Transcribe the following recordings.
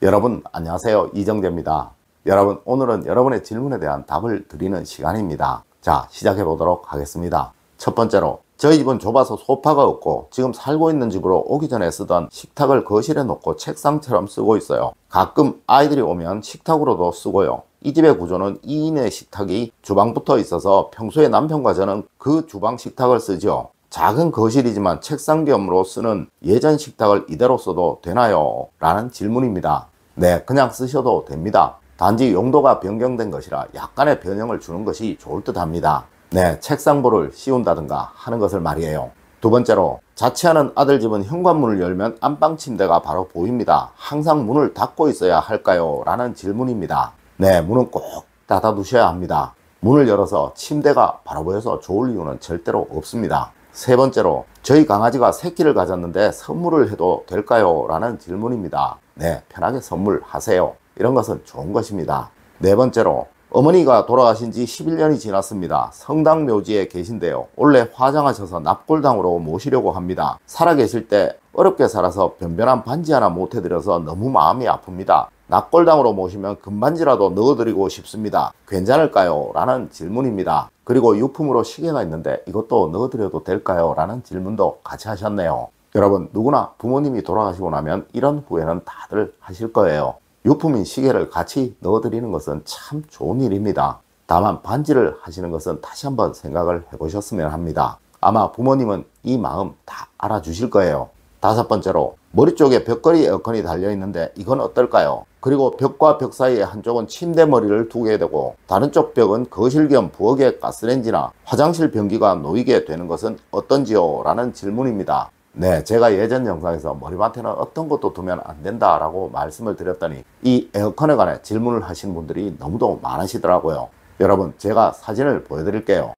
여러분 안녕하세요, 이정재입니다. 여러분, 오늘은 여러분의 질문에 대한 답을 드리는 시간입니다. 자, 시작해 보도록 하겠습니다. 첫 번째로, 저희 집은 좁아서 소파가 없고 지금 살고 있는 집으로 오기 전에 쓰던 식탁을 거실에 놓고 책상처럼 쓰고 있어요. 가끔 아이들이 오면 식탁으로도 쓰고요. 이 집의 구조는 2인의 식탁이 주방부터 있어서 평소에 남편과 저는 그 주방 식탁을 쓰죠. 작은 거실이지만 책상 겸으로 쓰는 예전 식탁을 이대로 써도 되나요? 라는 질문입니다. 네, 그냥 쓰셔도 됩니다. 단지 용도가 변경된 것이라 약간의 변형을 주는 것이 좋을 듯 합니다. 네, 책상볼을 씌운다든가 하는 것을 말이에요. 두 번째로, 자취하는 아들 집은 현관문을 열면 안방 침대가 바로 보입니다. 항상 문을 닫고 있어야 할까요? 라는 질문입니다. 네, 문은 꼭 닫아 두셔야 합니다. 문을 열어서 침대가 바로 보여서 좋을 이유는 절대로 없습니다. 세 번째로, 저희 강아지가 새끼를 가졌는데 선물을 해도 될까요? 라는 질문입니다. 네, 편하게 선물하세요. 이런 것은 좋은 것입니다. 네 번째로, 어머니가 돌아가신 지 11년이 지났습니다. 성당 묘지에 계신데요. 원래 화장하셔서 납골당으로 모시려고 합니다. 살아계실 때 어렵게 살아서 변변한 반지 하나 못 해드려서 너무 마음이 아픕니다. 납골당으로 모시면 금반지라도 넣어드리고 싶습니다. 괜찮을까요? 라는 질문입니다. 그리고 유품으로 시계가 있는데 이것도 넣어드려도 될까요? 라는 질문도 같이 하셨네요. 여러분, 누구나 부모님이 돌아가시고 나면 이런 후회는 다들 하실 거예요. 유품인 시계를 같이 넣어드리는 것은 참 좋은 일입니다. 다만 반지를 하시는 것은 다시 한번 생각을 해보셨으면 합니다. 아마 부모님은 이 마음 다 알아주실 거예요. 다섯 번째로, 머리 쪽에 벽걸이 에어컨이 달려있는데 이건 어떨까요? 그리고 벽과 벽 사이에 한쪽은 침대 머리를 두게 되고 다른 쪽 벽은 거실 겸 부엌의 가스레인지나 화장실 변기가 놓이게 되는 것은 어떤지요? 라는 질문입니다. 네, 제가 예전 영상에서 머리맡에는 어떤 것도 두면 안 된다라고 말씀을 드렸더니 이 에어컨에 관해 질문을 하시는 분들이 너무도 많으시더라고요. 여러분, 제가 사진을 보여드릴게요.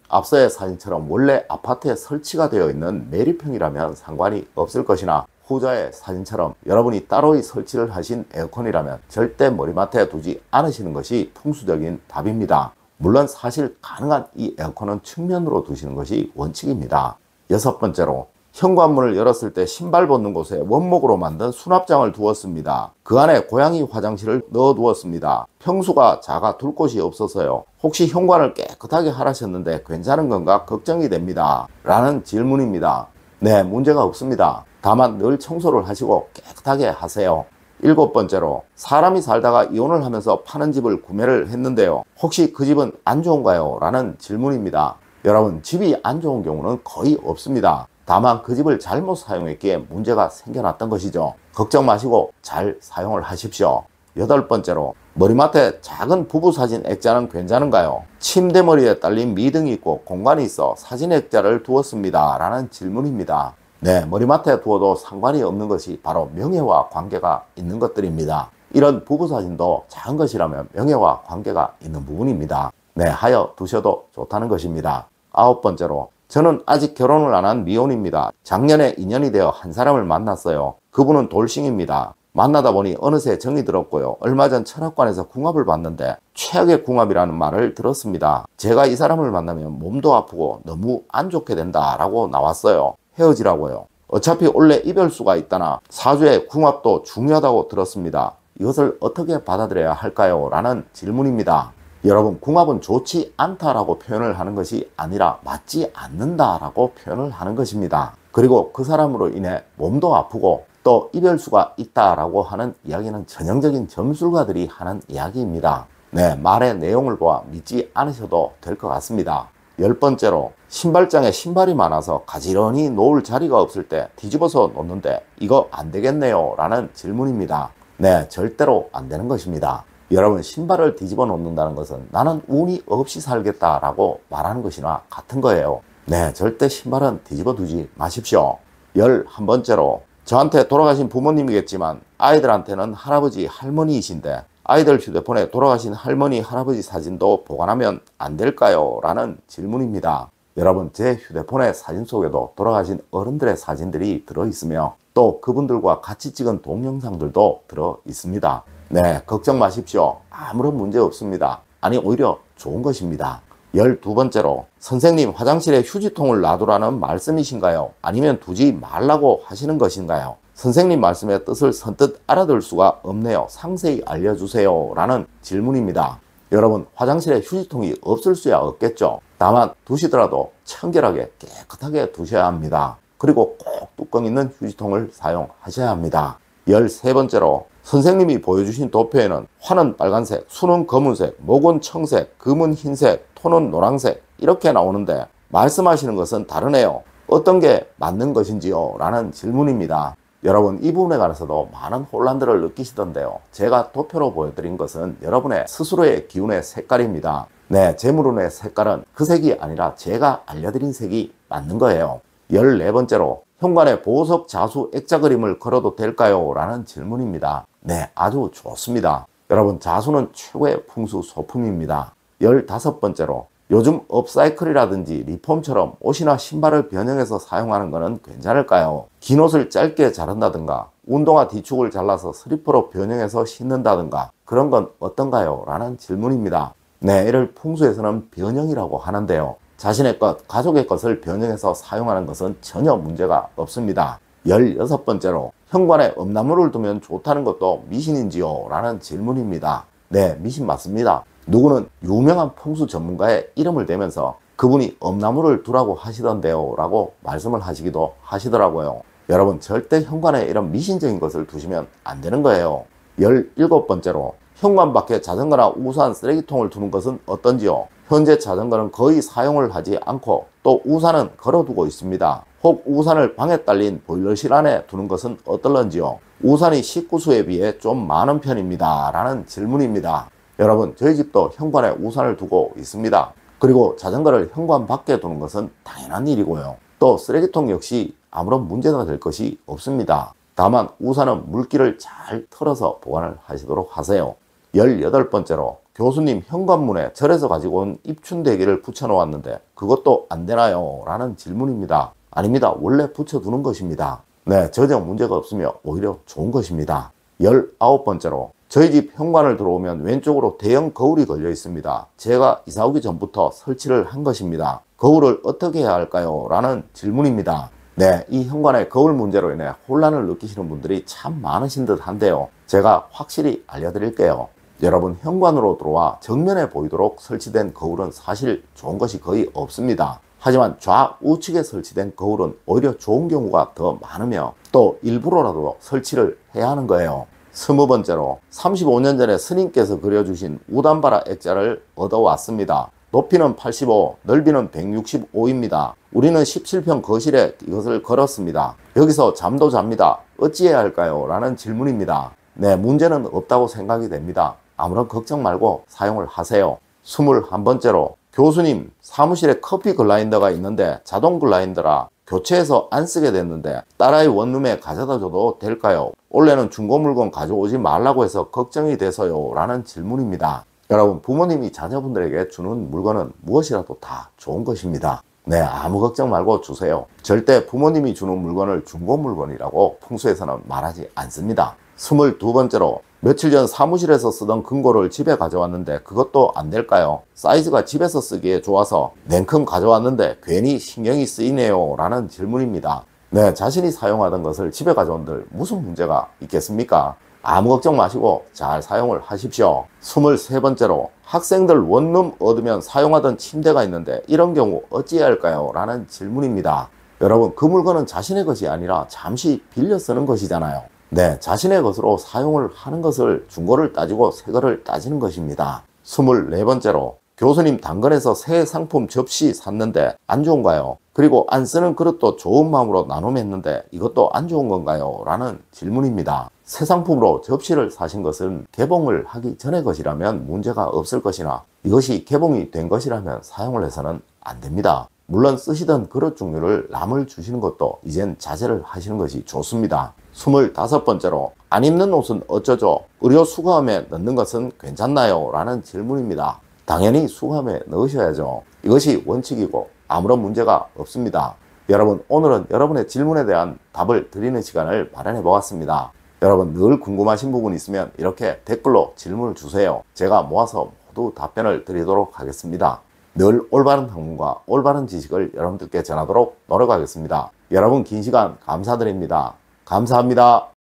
앞서의 사진처럼 원래 아파트에 설치가 되어 있는 매립형이라면 상관이 없을 것이나 후자의 사진처럼 여러분이 따로 설치를 하신 에어컨이라면 절대 머리맡에 두지 않으시는 것이 풍수적인 답입니다. 물론 사실 가능한 이 에어컨은 측면으로 두시는 것이 원칙입니다. 여섯 번째로, 현관문을 열었을 때 신발 벗는 곳에 원목으로 만든 수납장을 두었습니다. 그 안에 고양이 화장실을 넣어 두었습니다. 평수가 작아 둘 곳이 없어서요. 혹시 현관을 깨끗하게 하라셨는데 괜찮은 건가 걱정이 됩니다. 라는 질문입니다. 네, 문제가 없습니다. 다만 늘 청소를 하시고 깨끗하게 하세요. 일곱 번째로, 사람이 살다가 이혼을 하면서 파는 집을 구매를 했는데요. 혹시 그 집은 안 좋은가요? 라는 질문입니다. 여러분, 집이 안 좋은 경우는 거의 없습니다. 다만 그 집을 잘못 사용했기에 문제가 생겨났던 것이죠. 걱정 마시고 잘 사용을 하십시오. 여덟 번째로, 머리맡에 작은 부부 사진 액자는 괜찮은가요? 침대 머리에 딸린 미등이 있고 공간이 있어 사진 액자를 두었습니다. 라는 질문입니다. 네, 머리맡에 두어도 상관이 없는 것이 바로 명예와 관계가 있는 것들입니다. 이런 부부 사진도 작은 것이라면 명예와 관계가 있는 부분입니다. 네, 하여 두셔도 좋다는 것입니다. 아홉 번째로, 저는 아직 결혼을 안 한 미혼입니다. 작년에 인연이 되어 한 사람을 만났어요. 그분은 돌싱입니다. 만나다 보니 어느새 정이 들었고요. 얼마 전 철학관에서 궁합을 봤는데 최악의 궁합이라는 말을 들었습니다. 제가 이 사람을 만나면 몸도 아프고 너무 안 좋게 된다라고 나왔어요. 헤어지라고요. 어차피 원래 이별수가 있다나 사주의 궁합도 중요하다고 들었습니다. 이것을 어떻게 받아들여야 할까요? 라는 질문입니다. 여러분, 궁합은 좋지 않다라고 표현을 하는 것이 아니라 맞지 않는다라고 표현을 하는 것입니다. 그리고 그 사람으로 인해 몸도 아프고 또 이별수가 있다라고 하는 이야기는 전형적인 점술가들이 하는 이야기입니다. 네, 말의 내용을 보아 믿지 않으셔도 될 것 같습니다. 열 번째로, 신발장에 신발이 많아서 가지런히 놓을 자리가 없을 때 뒤집어서 놓는데 이거 안 되겠네요? 라는 질문입니다. 네, 절대로 안 되는 것입니다. 여러분, 신발을 뒤집어 놓는다는 것은 나는 운이 없이 살겠다라고 말하는 것이나 같은 거예요. 네, 절대 신발은 뒤집어 두지 마십시오. 11번째로, 저한테 돌아가신 부모님이겠지만 아이들한테는 할아버지, 할머니이신데 아이들 휴대폰에 돌아가신 할머니, 할아버지 사진도 보관하면 안 될까요? 라는 질문입니다. 여러분, 제 휴대폰의 사진 속에도 돌아가신 어른들의 사진들이 들어있으며 또 그분들과 같이 찍은 동영상들도 들어있습니다. 네, 걱정 마십시오. 아무런 문제 없습니다. 아니, 오히려 좋은 것입니다. 12번째로 선생님 화장실에 휴지통을 놔두라는 말씀이신가요? 아니면 두지 말라고 하시는 것인가요? 선생님 말씀의 뜻을 선뜻 알아들 수가 없네요. 상세히 알려주세요. 라는 질문입니다. 여러분, 화장실에 휴지통이 없을 수야 없겠죠. 다만 두시더라도 청결하게 깨끗하게 두셔야 합니다. 그리고 꼭 뚜껑 있는 휴지통을 사용하셔야 합니다. 13번째로 선생님이 보여주신 도표에는 화는 빨간색, 수는 검은색, 목은 청색, 금은 흰색, 토는 노란색 이렇게 나오는데 말씀하시는 것은 다르네요. 어떤 게 맞는 것인지요? 라는 질문입니다. 여러분, 이 부분에 관해서도 많은 혼란들을 느끼시던데요. 제가 도표로 보여드린 것은 여러분의 스스로의 기운의 색깔입니다. 네, 재물운의 색깔은 그 색이 아니라 제가 알려드린 색이 맞는 거예요. 14번째로 현관에 보석 자수 액자 그림을 걸어도 될까요? 라는 질문입니다. 네, 아주 좋습니다. 여러분, 자수는 최고의 풍수 소품입니다. 15번째로 요즘 업사이클이라든지 리폼처럼 옷이나 신발을 변형해서 사용하는 것은 괜찮을까요? 긴 옷을 짧게 자른다든가 운동화 뒤축을 잘라서 슬리퍼로 변형해서 신는다든가 그런 건 어떤가요? 라는 질문입니다. 네, 이를 풍수에서는 변형이라고 하는데요. 자신의 것, 가족의 것을 변형해서 사용하는 것은 전혀 문제가 없습니다. 16번째로 현관에 엄나무를 두면 좋다는 것도 미신인지요? 라는 질문입니다. 네, 미신 맞습니다. 누구는 유명한 풍수 전문가의 이름을 대면서 그분이 엄나무를 두라고 하시던데요 라고 말씀을 하시기도 하시더라고요. 여러분, 절대 현관에 이런 미신적인 것을 두시면 안 되는 거예요. 17번째로 현관 밖에 자전거나 우산, 쓰레기통을 두는 것은 어떤지요? 현재 자전거는 거의 사용을 하지 않고 또 우산은 걸어두고 있습니다. 혹 우산을 방에 딸린 보일러실 안에 두는 것은 어떨런지요? 우산이 식구수에 비해 좀 많은 편입니다. 라는 질문입니다. 여러분, 저희 집도 현관에 우산을 두고 있습니다. 그리고 자전거를 현관 밖에 두는 것은 당연한 일이고요. 또 쓰레기통 역시 아무런 문제가 될 것이 없습니다. 다만 우산은 물기를 잘 털어서 보관을 하시도록 하세요. 18번째로 교수님 현관문에 절에서 가지고 온 입춘대기를 붙여놓았는데 그것도 안 되나요? 라는 질문입니다. 아닙니다. 원래 붙여두는 것입니다. 네, 전혀 문제가 없으며 오히려 좋은 것입니다. 19번째로 저희 집 현관을 들어오면 왼쪽으로 대형 거울이 걸려 있습니다. 제가 이사 오기 전부터 설치를 한 것입니다. 거울을 어떻게 해야 할까요? 라는 질문입니다. 네, 이 현관의 거울 문제로 인해 혼란을 느끼시는 분들이 참 많으신 듯 한데요. 제가 확실히 알려드릴게요. 여러분, 현관으로 들어와 정면에 보이도록 설치된 거울은 사실 좋은 것이 거의 없습니다. 하지만 좌우측에 설치된 거울은 오히려 좋은 경우가 더 많으며 또 일부러라도 설치를 해야 하는 거예요. 20번째로 35년 전에 스님께서 그려주신 우담바라 액자를 얻어왔습니다. 높이는 85, 넓이는 165입니다. 우리는 17평 거실에 이것을 걸었습니다. 여기서 잠도 잡니다. 어찌해야 할까요? 라는 질문입니다. 네, 문제는 없다고 생각이 됩니다. 아무런 걱정 말고 사용을 하세요. 21번째로 교수님, 사무실에 커피 글라인더가 있는데 자동 글라인더라 교체해서 안 쓰게 됐는데 딸아이 원룸에 가져다 줘도 될까요? 원래는 중고 물건 가져오지 말라고 해서 걱정이 돼서요. 라는 질문입니다. 여러분, 부모님이 자녀분들에게 주는 물건은 무엇이라도 다 좋은 것입니다. 네, 아무 걱정 말고 주세요. 절대 부모님이 주는 물건을 중고 물건이라고 풍수에서는 말하지 않습니다. 22번째로 며칠 전 사무실에서 쓰던 금고를 집에 가져왔는데 그것도 안 될까요? 사이즈가 집에서 쓰기에 좋아서 냉큼 가져왔는데 괜히 신경이 쓰이네요. 라는 질문입니다. 네, 자신이 사용하던 것을 집에 가져온들 무슨 문제가 있겠습니까? 아무 걱정 마시고 잘 사용을 하십시오. 23번째로 학생들 원룸 얻으면 사용하던 침대가 있는데 이런 경우 어찌해야 할까요? 라는 질문입니다. 여러분, 그 물건은 자신의 것이 아니라 잠시 빌려 쓰는 것이잖아요. 네, 자신의 것으로 사용을 하는 것을 중고를 따지고 새 거를 따지는 것입니다. 24번째로 교수님 당근에서 새 상품 접시 샀는데 안 좋은가요? 그리고 안 쓰는 그릇도 좋은 마음으로 나눔했는데 이것도 안 좋은 건가요? 라는 질문입니다. 새 상품으로 접시를 사신 것은 개봉을 하기 전의 것이라면 문제가 없을 것이나 이것이 개봉이 된 것이라면 사용을 해서는 안 됩니다. 물론 쓰시던 그릇 종류를 남을 주시는 것도 이젠 자제를 하시는 것이 좋습니다. 25번째로 안 입는 옷은 어쩌죠? 의료 수거함에 넣는 것은 괜찮나요? 라는 질문입니다. 당연히 수거함에 넣으셔야죠. 이것이 원칙이고 아무런 문제가 없습니다. 여러분, 오늘은 여러분의 질문에 대한 답을 드리는 시간을 마련해 보았습니다. 여러분, 늘 궁금하신 부분 있으면 이렇게 댓글로 질문을 주세요. 제가 모아서 모두 답변을 드리도록 하겠습니다. 늘 올바른 학문과 올바른 지식을 여러분들께 전하도록 노력하겠습니다. 여러분 긴 시간 감사드립니다. 감사합니다.